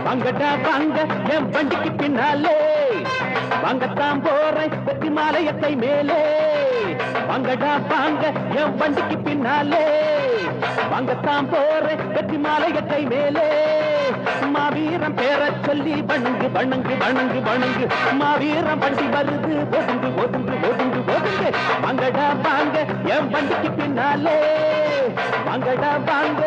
வாங்கடா வாங்க என் வண்டிக்கு பின்னாலே வாங்கத்தான் போறேன் வெற்றி மாலையத்தை மேலே வாங்கடா வாங்க என் வண்டிக்கு பின்னாலே வாங்கத்தான் போறேன் வெற்றி மாலையத்தை மேலே மாவீரம் பேர சொல்லி வணங்கு வணங்கு வணங்கு வணங்கு மாவீரம் வண்டி வருது ஒதுங்கு ஒதுங்கு ஒதுங்கு ஒதுங்கு வாங்கடா வாங்க என் வண்டிக்கு பின்னாலே வாங்கடா வாங்க